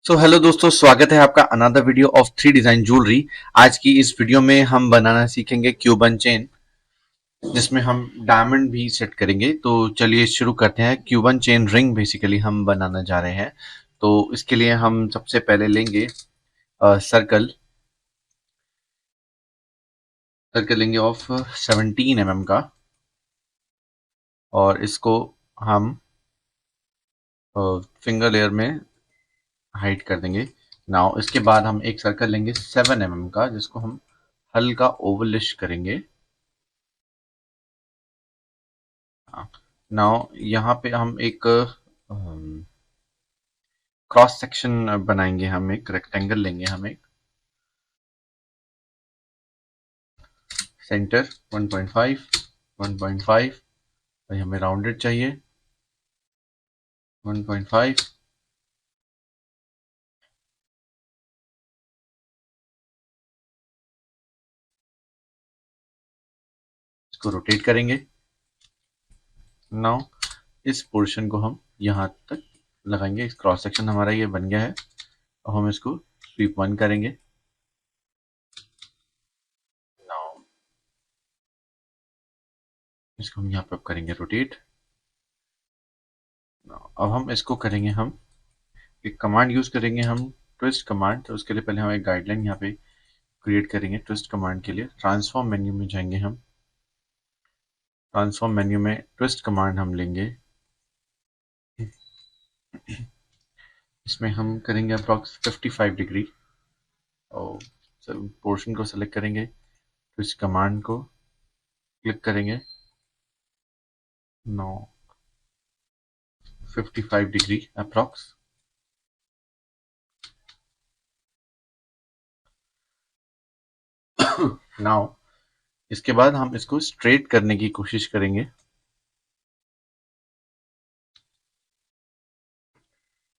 So hello दोस्तों, स्वागत है आपका another video of three design jewellery. आज की इस वीडियो में हम बनाना सीखेंगे क्यूबन चेन, जिसमें हम डायमंड भी सेट करेंगे। तो चलिए शुरू करते हैं। क्यूबन चेन रिंग बेसिकली हम बनाना जा रहे हैं। तो इसके लिए हम सबसे पहले लेंगे सर्कल सर्कल लेंगे ऑफ 17 mm का, और इसको हम फिंगर लेयर में हाइड कर देंगे। नाउ इसके बाद हम एक सर्कल लेंगे 7 mm का, जिसको हम हल्का ओवलिश करेंगे। नाउ यहाँ पे हम एक क्रॉस सेक्शन बनाएंगे। हम एक रेक्टेंगल लेंगे। हम एक सेंटर 1.5 1.5, भाई हमें राउंडेड चाहिए। 1.5, इसको रोटेट करेंगे। नाउ इस पोर्शन को हम यहाँ तक लगाएंगे। इस क्रॉस सेक्शन हमारा ये बन गया है। अब हम इसको स्वीप 1 करेंगे। नाउ इसको हम यहाँ पे करेंगे रोटेट। अब हम इसको करेंगे, हम एक कमांड यूज करेंगे, हम ट्विस्ट कमांड। तो उसके लिए पहले हम एक गाइडलाइन यहाँ पे क्रिएट करेंगे ट्विस्ट कमांड के लिए। ट्रांसफॉर्म मेन्यू में जाएंगे। हम ट्रांसफॉर्म मेन्यू में ट्विस्ट कमांड हम लेंगे। इसमें हम करेंगे अप्रॉक्स 55 डिग्री, और पोर्शन को सेलेक्ट करेंगे, ट्विस्ट कमांड को क्लिक करेंगे। No 55 degree approx. नाउ इसके बाद हम इसको स्ट्रेट करने की कोशिश करेंगे।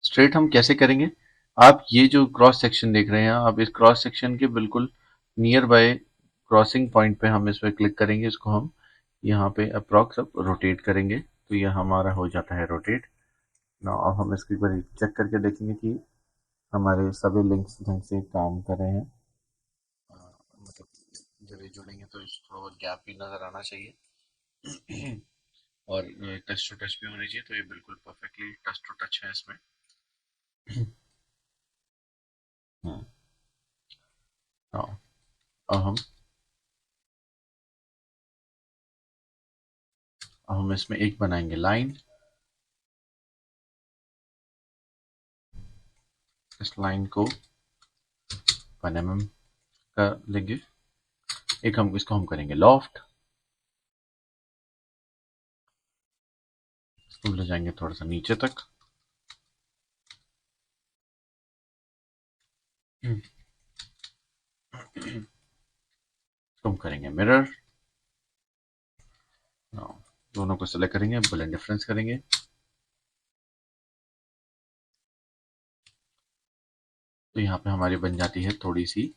स्ट्रेट हम कैसे करेंगे? आप ये जो क्रॉस सेक्शन देख रहे हैं, आप इस क्रॉस सेक्शन के बिल्कुल नियर बाय क्रॉसिंग पॉइंट पे हम इस पर क्लिक करेंगे। इसको हम यहाँ पे अप्रॉक्स अब रोटेट करेंगे, तो ये हमारा हो जाता है रोटेट। ना अब हम इसको एक बार चेक करके देखेंगे कि हमारे सभी लिंक्स ढंग से काम कर रहे हैं। मतलब जब ये जुड़ेंगे तो थोड़ा बहुत गैप भी नजर आना चाहिए। और टच टू टच भी होनी चाहिए, तो ये बिल्कुल परफेक्टली टच टू टच है इसमें। हाँ, हाँ, अब हम इसमें एक बनाएंगे लाइन। इस लाइन को 1 mm का लेंगे। एक हम इसको हम करेंगे लॉफ्ट। इसको ले जाएंगे थोड़ा सा नीचे तक। इसको हम करेंगे मिरर। दोनों को सेलेक्ट करेंगे, बुलेट डिफरेंस करेंगे। तो यहाँ पे हमारी बन जाती है थोड़ी सी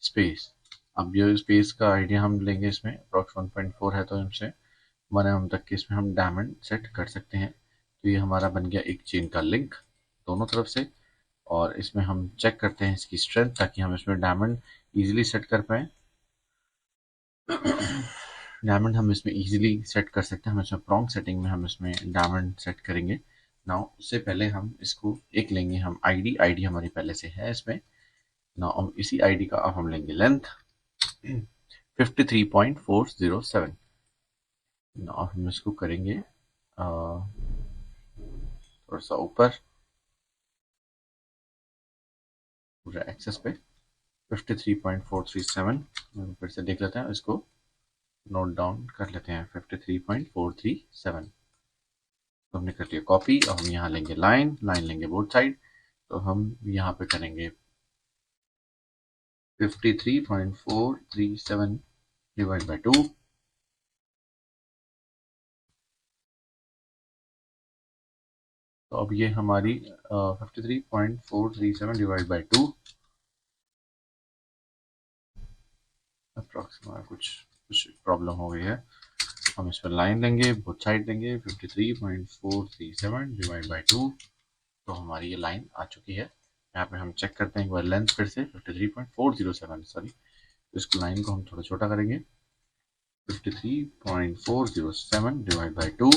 स्पेस। अब ये स्पेस का आइडिया हम लेंगे। इसमें अप्रॉक्स 1.4 है, तो हमसे 1 mm तक के इसमें हम डायमंड सेट कर सकते हैं। तो ये हमारा बन गया एक चेन का लिंक दोनों तरफ से। और इसमें हम चेक करते हैं इसकी स्ट्रेंथ, ताकि हम इसमें डायमंड इजीली सेट कर पाए। डायमंड हम इसमें इजीली सेट कर सकते हैं। हम इसमें प्रॉन्ग सेटिंग में हम इसमें डायमंड सेट करेंगे। नाउ उससे पहले हम इसको एक लेंगे, हम आईडी आईडी हमारी पहले से है इसमें। नाउ हम इसी आईडी का अब हम लेंगे लेंथ 53.407। नाउ हम इसको करेंगे थोड़ा सा ऊपर पूरा एक्सेस पे 53.437। फिर से देख लेते हैं, इसको नोट डाउन कर लेते हैं 53.437। तो हमने कर लिया कॉपी। अब हम यहाँ लेंगे लाइन लाइन लेंगे बोथ साइड। तो हम यहाँ पे करेंगे 53.437 डिवाइड बाई 2। तो अब ये हमारी 53.437 डिवाइड बाई 2 अप्रॉक्सीमेट कुछ प्रॉब्लम हो गई है। हम इस पर लाइन लेंगे, बोथ साइड लेंगे 53.437 डिवाइड बाई 2। तो हमारी ये लाइन आ चुकी है। यहाँ पे हम चेक करते हैं एक बार लेंथ फिर से 53.407, सॉरी इस लाइन को हम थोड़ा छोटा करेंगे, 53.407 डिवाइड बाई 2,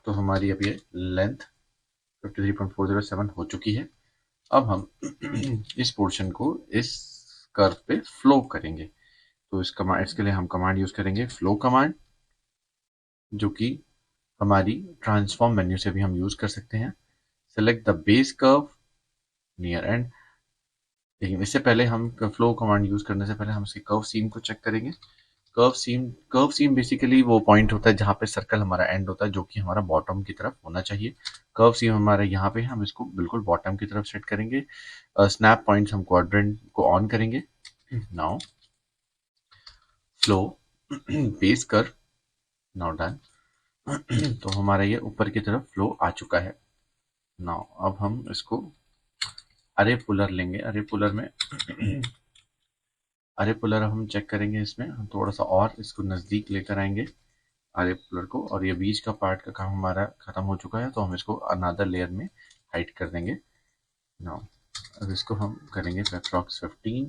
तो हमारी अब ये लेंथ 53.407 हो चुकी है। अब हम इस पोर्शन को इस कर्व पे फ्लो करेंगे, तो इसके लिए हम कमांड यूज करेंगे फ्लो कमांड, जो कि हमारी ट्रांसफॉर्म मेन्यू से भी हम यूज कर सकते हैं। Select the base curve near and, लेकिन इससे पहले हम फ्लो कमांड यूज करने से पहले हम इसके कर्व सीम को चेक करेंगे। कर्व सीम बेसिकली वो पॉइंट होता है जहाँ पे सर्कल हमारा एंड होता है, जो कि हमारा बॉटम की तरफ होना चाहिए। कर्व सीम हमारा यहाँ पे, हम इसको बिल्कुल बॉटम की तरफ सेट करेंगे। स्नैप पॉइंट्स हम क्वाड्रेंट को ऑन करेंगे। Now flow base curve, now done. तो हमारा ये ऊपर की तरफ फ्लो आ चुका है। नाउ अब हम इसको अरे पुलर लेंगे। अरे पुलर हम चेक करेंगे, इसमें हम थोड़ा सा और इसको नज़दीक लेकर आएंगे अरे पुलर को, और ये बीच का पार्ट का काम हमारा खत्म हो चुका है, तो हम इसको अनदर लेयर में हाइड कर देंगे। नाउ अब इसको हम करेंगे अप्रॉक्स 15।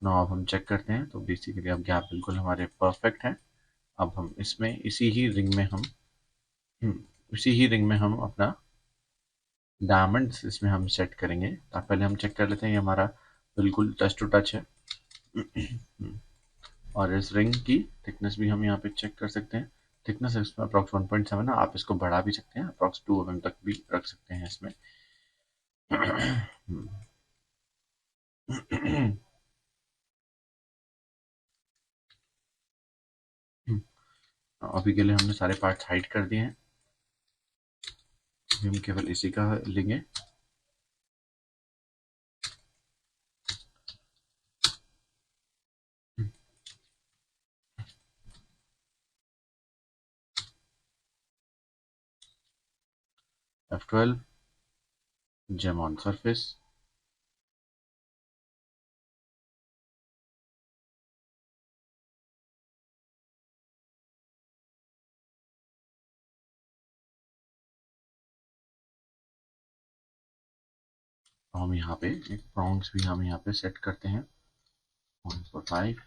नाउ अब हम चेक करते हैं, तो बेसिकली अब गैप बिल्कुल हमारे परफेक्ट है। अब हम इसमें इसी ही रिंग में हम अपना डायमंड्स इसमें हम सेट करेंगे। तो पहले हम चेक कर लेते हैं ये हमारा बिल्कुल टच टू टच है। और इस रिंग की थिकनेस भी हम यहाँ पे चेक कर सकते हैं। थिकनेस इसमें अप्रॉक्स 1.7 है, आप इसको बढ़ा भी सकते हैं, अप्रॉक्स 2 mm तक भी रख सकते हैं इसमें। अभी के लिए हमने सारे पार्ट हाइड कर दिए हैं, अभी हम केवल इसी का लेंगे। F12 gem on surface, हम यहाँ पे एक प्रॉन्ग्स भी हम यहाँ पे सेट करते हैं 1.5।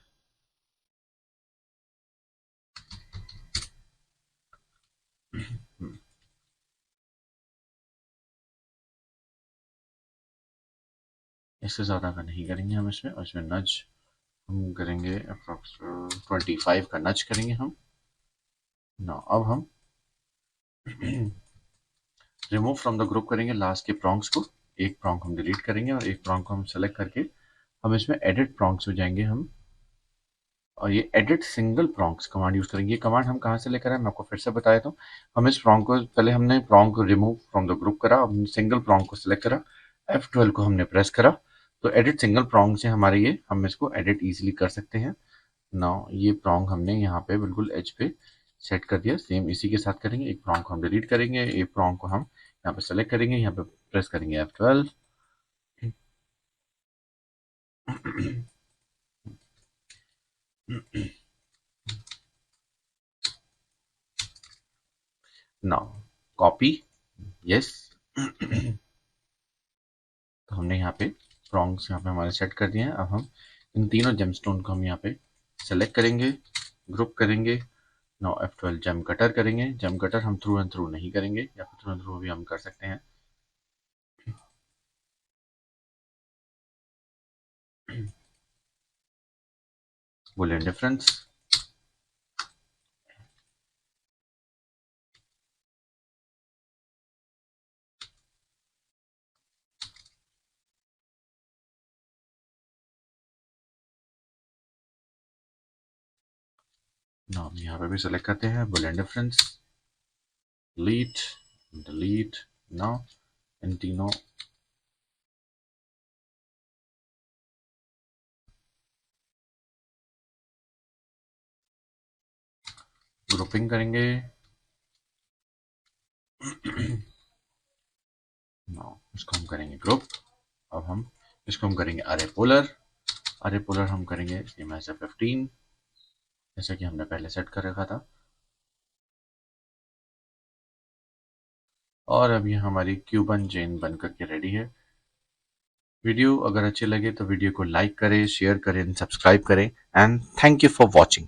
इससे ज़्यादा का नहीं करेंगे हम इसमें, और इसमें नज हम करेंगे अप्रॉक्स 25 का नज करेंगे हम ना। अब हम रिमूव फ्रॉम द ग्रुप करेंगे लास्ट के प्रॉन्ग्स को, एक प्रॉन्ग हम डिलीट करेंगे और एक प्रॉन्ग को हम सेलेक्ट करके हम इसमें एडिट प्रॉन्ग्स हो जाएंगे हम, और ये edit single prongs command use करेंगे। ये कमांड हम कहाँ से लेकर आए, मैं आपको फिर से बताया था। हम इस प्रॉन्ग को पहले हमने प्रॉन्ग को रिमूव फ्रॉम द ग्रुप करा, हमने सिंगल प्रॉन्ग को सिलेक्ट करा, F12 को हमने प्रेस करा, तो एडिट सिंगल प्रॉन्ग से हमारे ये हम इसको एडिट इजीली कर सकते हैं। नाउ ये प्रॉन्ग हमने यहाँ पे बिल्कुल एज पे सेट कर दिया, सेम इसी के साथ करेंगे। एक प्रॉन्ग को हम डिलीट करेंगे, एक प्रॉन्ग को हम यहाँ पे सेलेक्ट करेंगे, यहाँ पे प्रेस करेंगे F12। Now copy, yes. तो हमने यहाँ पे प्रॉन्ग्स यहाँ पे हमारे सेट कर दिए हैं। अब हम इन तीनों जेमस्टोन को हम यहाँ पे सेलेक्ट करेंगे, ग्रुप करेंगे। नाउ F12 जेम कटर करेंगे। जेम कटर हम थ्रू एंड थ्रू नहीं करेंगे, या फिर थ्रू एंड थ्रू भी हम कर सकते हैं। बुलियन डिफरेंस, नाउ हम यहाँ पे भी सेलेक्ट करते हैं Boolean difference, delete, delete. Now in तीनों ग्रुपिंग करेंगे। नाउ इसको हम करेंगे ग्रुप। अब हम इसको हम करेंगे अरे पोलर। अरे पोलर हम करेंगे सेम एज 15, जैसे कि हमने पहले सेट कर रखा था। और अब ये हमारी क्यूबन चेन बन करके रेडी है। वीडियो अगर अच्छे लगे तो वीडियो को लाइक करें, शेयर करें, सब्सक्राइब करें and thank you for watching.